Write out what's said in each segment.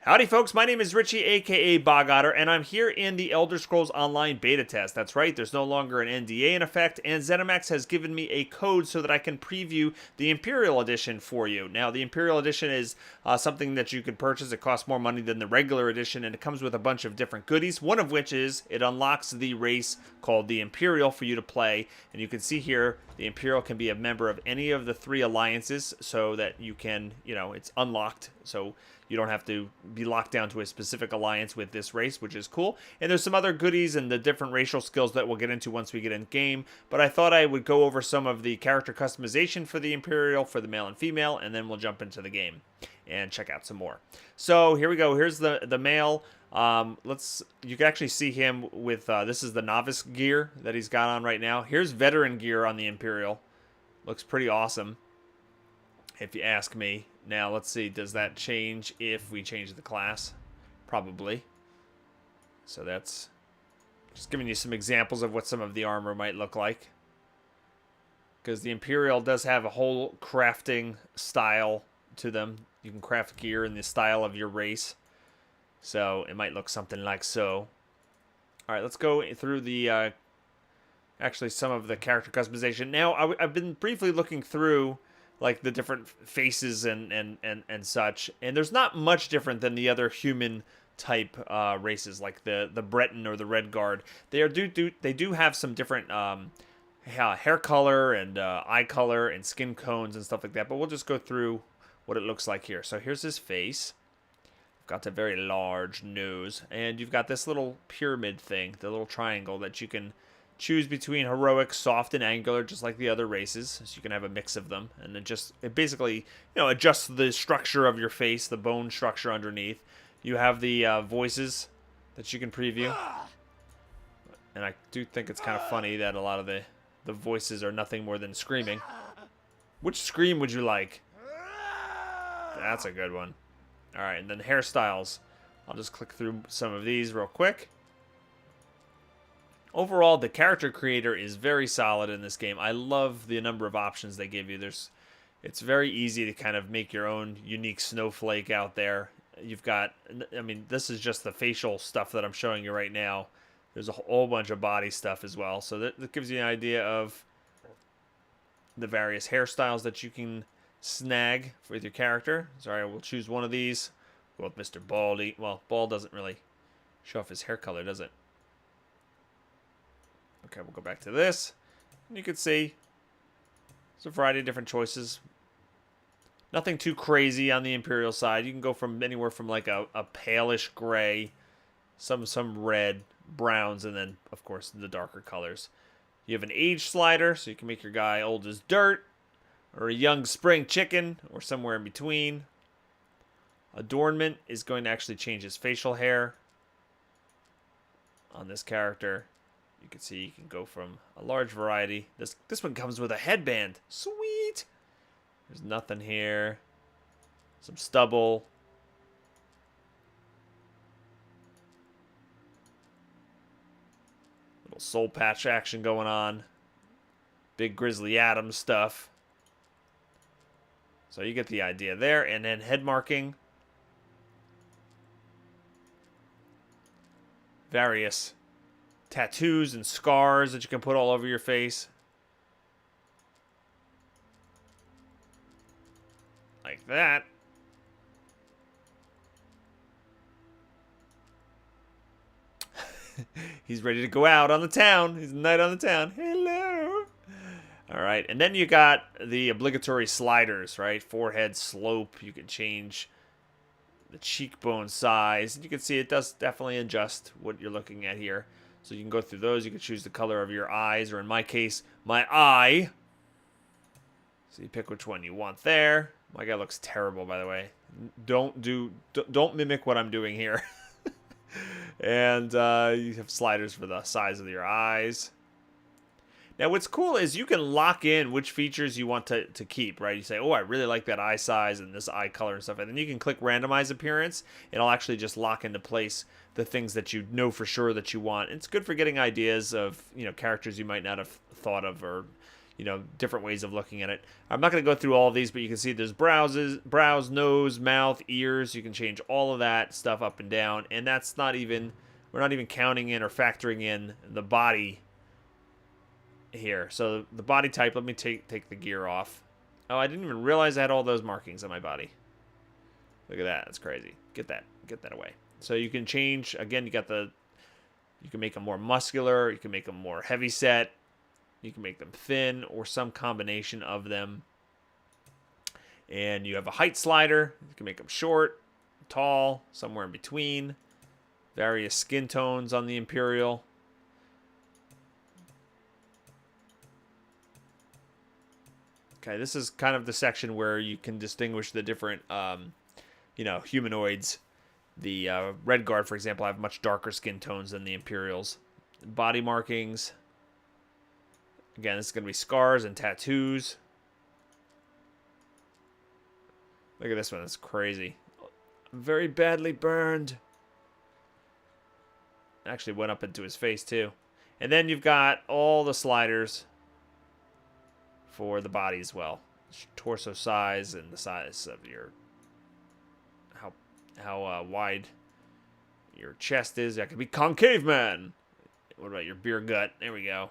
Howdy folks, my name is Richie aka Bog Otter, and I'm here in the Elder Scrolls Online beta test. That's right, there's no longer an NDA in effect, and ZeniMax has given me a code so that I can preview the Imperial Edition for you. Now, the Imperial Edition is something that you can purchase. It costs more money than the regular edition, and it comes with a bunch of different goodies, one of which is it unlocks the race called the Imperial for you to play, and you can see here the Imperial can be a member of any of the 3 alliances so that you can, it's unlocked, so you don't have to be locked down to a specific alliance with this race, which is cool. And there's some other goodies and the different racial skills that we'll get into once we get in game. But I thought I would go over some of the character customization for the Imperial, for the male and female, and then we'll jump into the game and check out some more. So here we go. Here's the male. You can actually see him with, this is the novice gear that he's got on right now. Here's veteran gear on the Imperial. Looks pretty awesome, if you ask me. Now, let's see, does that change if we change the class? Probably. So that's just giving you some examples of what some of the armor might look like. Because the Imperial does have a whole crafting style to them. You can craft gear in the style of your race. So it might look something like so. Alright, let's go through the, actually some of the character customization. Now, I've been briefly looking through like the different faces and such, and there's not much different than the other human type races, like the Breton or the Red Guard. They do have some different hair color and eye color and skin tones and stuff like that, but we'll just go through what it looks like here. So here's his face. Got a very large nose, and you've got this little pyramid thing, the little triangle that you can choose between heroic, soft, and angular, just like the other races. So you can have a mix of them. And it basically, adjusts the structure of your face, the bone structure underneath. You have the voices that you can preview. And I do think it's kind of funny that a lot of the voices are nothing more than screaming. Which scream would you like? That's a good one. Alright, and then hairstyles. I'll just click through some of these real quick. Overall, the character creator is very solid in this game. I love the number of options they give you. It's very easy to kind of make your own unique snowflake out there. You've got, this is just the facial stuff that I'm showing you right now. There's a whole bunch of body stuff as well. So that gives you an idea of the various hairstyles that you can snag with your character. Sorry, we'll choose one of these. Go with Mr. Baldy. Well, Bald doesn't really show off his hair color, does it? Okay, we'll go back to this. And you can see there's a variety of different choices. Nothing too crazy on the Imperial side. You can go from anywhere from like a palish gray, some red, browns, and then, of course, the darker colors. You have an age slider, so you can make your guy old as dirt, or a young spring chicken, or somewhere in between. Adornment is going to actually change his facial hair on this character. You can see you can go from a large variety. This one comes with a headband. Sweet! There's nothing here. Some stubble. Little soul patch action going on. Big Grizzly Adams stuff. So you get the idea there. And then head marking. Various tattoos and scars that you can put all over your face. Like that. He's ready to go out on the town. He's a knight on the town. Hello. All right. And then you got the obligatory sliders, right? Forehead slope. You can change the cheekbone size. And you can see it does definitely adjust what you're looking at here. So you can go through those. You can choose the color of your eyes, or in my case, my eye. So you pick which one you want there. My guy looks terrible, by the way. Don't mimic what I'm doing here. And you have sliders for the size of your eyes. Now, what's cool is you can lock in which features you want to keep, right? You say, oh, I really like that eye size and this eye color and stuff. And then you can click randomize appearance. It'll actually just lock into place the things that you know for sure that you want. It's good for getting ideas of, characters you might not have thought of, or, you know, different ways of looking at it. I'm not going to go through all of these, but you can see there's brows, nose, mouth, ears. You can change all of that stuff up and down, and that's not even, we're not even counting in or factoring in the body here. So the body type, let me take the gear off. Oh, I didn't even realize I had all those markings on my body. Look at that. That's crazy. Get that away. So you can change, again, you can make them more muscular, you can make them more heavy set, you can make them thin, or some combination of them. And you have a height slider. You can make them short, tall, somewhere in between. Various skin tones on the Imperial. Okay, this is kind of the section where you can distinguish the different, you know, humanoids. The Red Guard, for example, have much darker skin tones than the Imperials. Body markings. Again, this is going to be scars and tattoos. Look at this one. It's crazy. I'm very badly burned. Actually went up into his face, too. And then you've got all the sliders for the body as well. Torso size and the size of your... how wide your chest is. That could be concave man. What about your beer gut? There we go.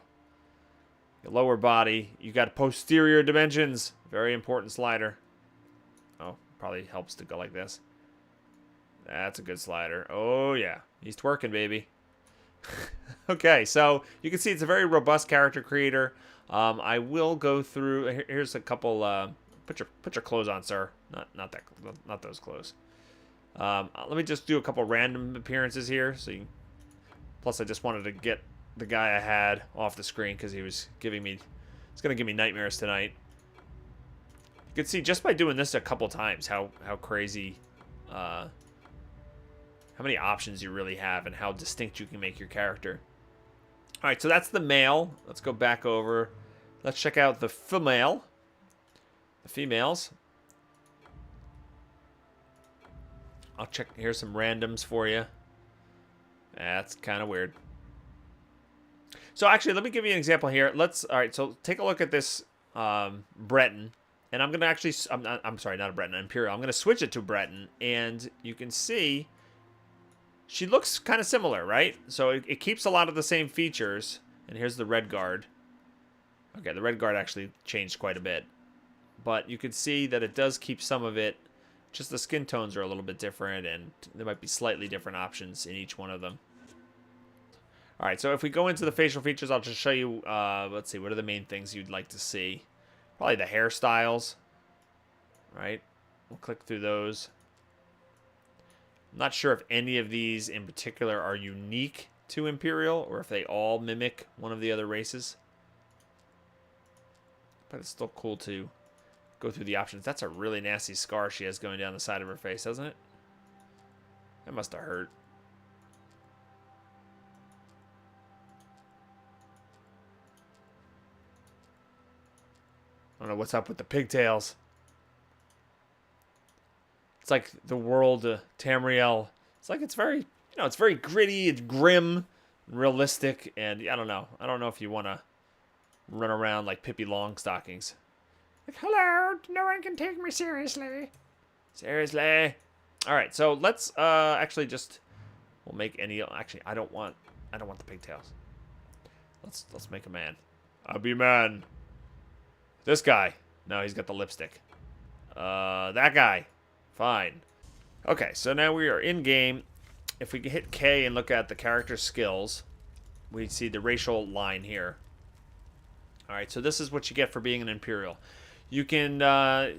Your lower body. You got posterior dimensions. Very important slider. Oh, probably helps to go like this. That's a good slider. Oh, yeah. He's twerking, baby. Okay, so you can see it's a very robust character creator. I will go through... Here's a couple... Put your clothes on, sir. Not those clothes. Let me just do a couple random appearances here. So you, plus, I just wanted to get the guy I had off the screen because he was giving me... It's going to give me nightmares tonight. You can see just by doing this a couple times how crazy... how many options you really have and how distinct you can make your character. Alright, so that's the male. Let's go back over. Let's check out the female. The females. I'll check. Here's some randoms for you. That's kind of weird. So actually, let me give you an example here. Alright, so take a look at this Breton. And I'm going to actually... I'm sorry, not a Breton, an Imperial. I'm going to switch it to Breton. And you can see... She looks kind of similar, right? So it keeps a lot of the same features. And here's the Red Guard. Okay, the Red Guard actually changed quite a bit. But you can see that it does keep some of it. Just the skin tones are a little bit different. And there might be slightly different options in each one of them. Alright, so if we go into the facial features, I'll just show you, let's see, what are the main things you'd like to see? Probably the hairstyles. Right? We'll click through those. I'm not sure if any of these in particular are unique to Imperial or if they all mimic one of the other races. But it's still cool to go through the options. That's a really nasty scar she has going down the side of her face, doesn't it? That must have hurt. I don't know what's up with the pigtails. It's like the world Tamriel. It's like it's very, it's very gritty, it's grim, realistic, and I don't know. I don't know if you want to run around like Pippi Longstockings. Like, hello, no one can take me seriously. Seriously. All right, so let's actually just we'll make any. Actually, I don't want the pigtails. Let's make a man. I'll be a man. This guy. No, he's got the lipstick. That guy. Fine. Okay, so now we are in game. If we hit K and look at the character skills, we see the racial line here. Alright, so this is what you get for being an Imperial. You can,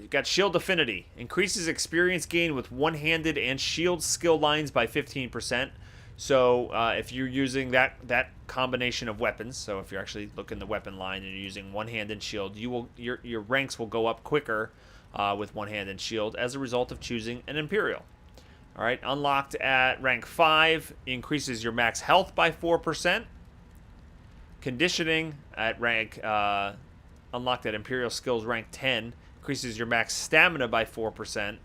you got Shield Affinity. Increases experience gain with one-handed and shield skill lines by 15%. So if you're using that combination of weapons, so if you're actually looking the weapon line and you're using one-hand and shield, your ranks will go up quicker with one hand and shield as a result of choosing an Imperial. Alright, unlocked at rank 5, increases your max health by 4%. Conditioning at rank, unlocked at Imperial Skills rank 10, increases your max stamina by 4%.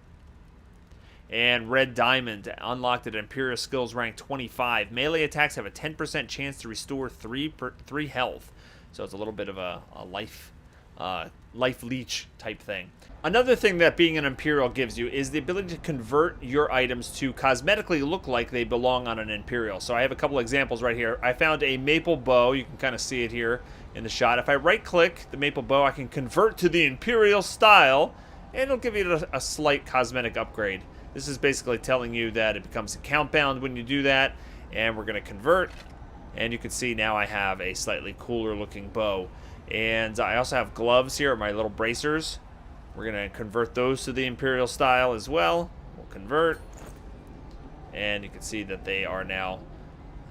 And Red Diamond, unlocked at Imperial Skills rank 25. Melee attacks have a 10% chance to restore 3 health. So it's a little bit of a life life leech type thing. Another thing that being an Imperial gives you is the ability to convert your items to cosmetically look like they belong on an Imperial. So I have a couple examples right here. I found a maple bow. You can kind of see it here in the shot. If I right-click the maple bow, I can convert to the Imperial style, and it'll give you a slight cosmetic upgrade. This is basically telling you that it becomes account bound when you do that, and we're going to convert. And you can see now I have a slightly cooler looking bow. And I also have gloves here, my little bracers. We're going to convert those to the Imperial style as well. We'll convert. And you can see that they are now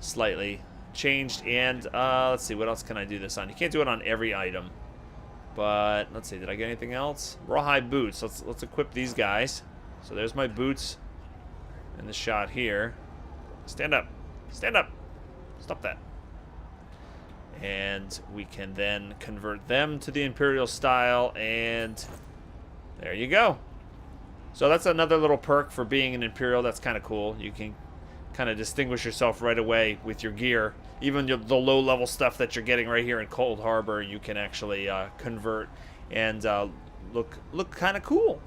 slightly changed. And let's see, what else can I do this on? You can't do it on every item. But let's see, did I get anything else? Rawhide boots. Let's equip these guys. So there's my boots in the shot here. Stand up. Stand up. Stop that. And we can then convert them to the Imperial style, and there you go. So that's another little perk for being an Imperial. That's kind of cool. You can kind of distinguish yourself right away with your gear. Even the low-level stuff that you're getting right here in Cold Harbor, you can actually convert and look kind of cool.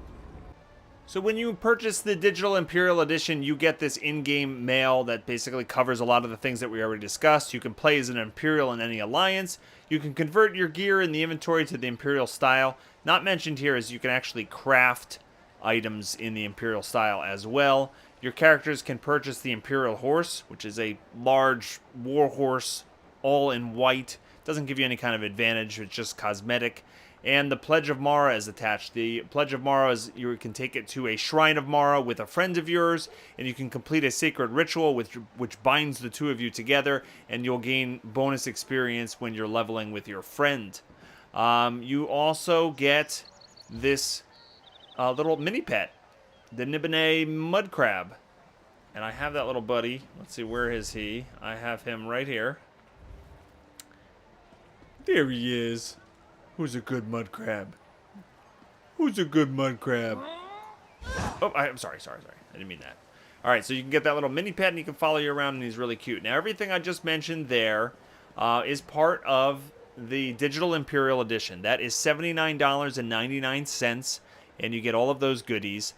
So when you purchase the digital Imperial Edition, you get this in-game mail that basically covers a lot of the things that we already discussed. You can play as an Imperial in any alliance. You can convert your gear in the inventory to the Imperial style. Not mentioned here is you can actually craft items in the Imperial style as well. Your characters can purchase the Imperial Horse, which is a large war horse, all in white. Doesn't give you any kind of advantage, it's just cosmetic. And the Pledge of Mara is attached. The Pledge of Mara is, you can take it to a Shrine of Mara with a friend of yours, and you can complete a sacred ritual which binds the two of you together, and you'll gain bonus experience when you're leveling with your friend. You also get this little mini pet, the Nibene mudcrab. And I have that little buddy. Let's see, where is he? I have him right here. There he is. Who's a good mud crab? Who's a good mud crab? Oh, I'm sorry. I didn't mean that. All right, so you can get that little mini pet, and he can follow you around, and he's really cute. Now, everything I just mentioned there is part of the Digital Imperial Edition. That is $79.99, and you get all of those goodies.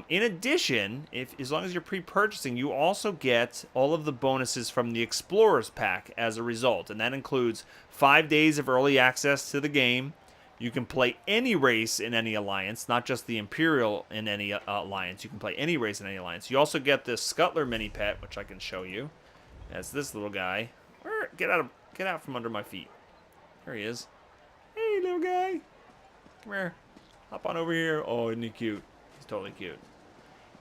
In addition, as long as you're pre-purchasing, you also get all of the bonuses from the Explorers Pack as a result, and that includes 5 days of early access to the game. You can play any race in any alliance, not just the Imperial in any alliance. You can play any race in any alliance. You also get this Scuttler mini pet, which I can show you. That's this little guy. Get out from under my feet. There he is. Hey, little guy. Come here. Hop on over here. Oh, isn't he cute? He's totally cute.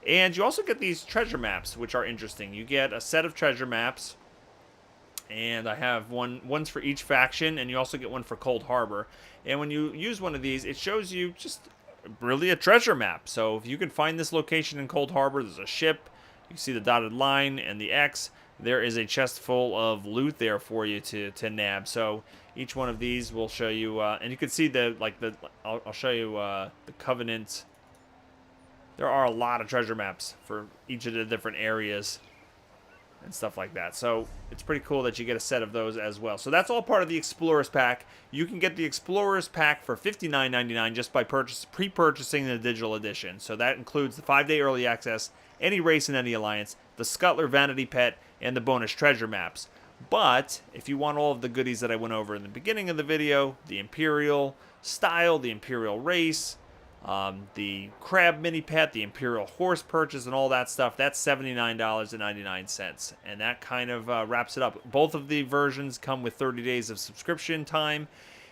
And you also get these treasure maps, which are interesting. You get a set of treasure maps, and I have one's for each faction, and you also get one for Cold Harbor. And when you use one of these, it shows you just really a treasure map. So if you can find this location in Cold Harbor, there's a ship. You see the dotted line and the X. There is a chest full of loot there for you to nab. So each one of these will show you, and you can see I'll show you the Covenant. There are a lot of treasure maps for each of the different areas and stuff like that. So it's pretty cool that you get a set of those as well. So that's all part of the Explorers Pack. You can get the Explorers Pack for $59.99 just by pre-purchasing the digital edition. So that includes the 5-day early access, any race in any alliance, the Scuttler Vanity Pet, and the bonus treasure maps. But if you want all of the goodies that I went over in the beginning of the video, the Imperial style, the Imperial race, the crab mini pet, the Imperial horse purchase, and all that stuff, that's $79.99. And that kind of wraps it up. Both of the versions come with 30 days of subscription time.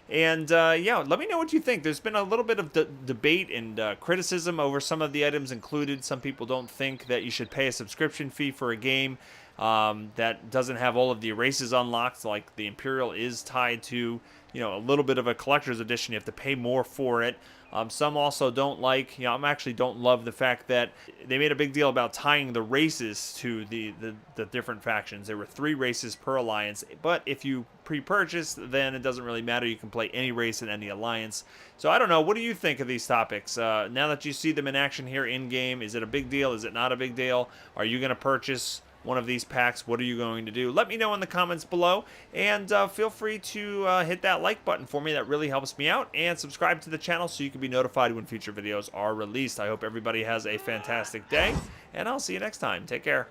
And yeah, let me know what you think. There's been a little bit of debate and criticism over some of the items included. Some people don't think that you should pay a subscription fee for a game that doesn't have all of the races unlocked. Like the Imperial is tied to, a little bit of a collector's edition. You have to pay more for it. Some also don't like, actually don't love the fact that they made a big deal about tying the races to the different factions. There were 3 races per alliance, but if you pre-purchase, then it doesn't really matter. You can play any race in any alliance. So I don't know. What do you think of these topics? Now that you see them in action here in-game, is it a big deal? Is it not a big deal? Are you going to purchase one of these packs, what are you going to do? Let me know in the comments below, and feel free to hit that like button for me. That really helps me out, and subscribe to the channel so you can be notified when future videos are released. I hope everybody has a fantastic day, and I'll see you next time. Take care.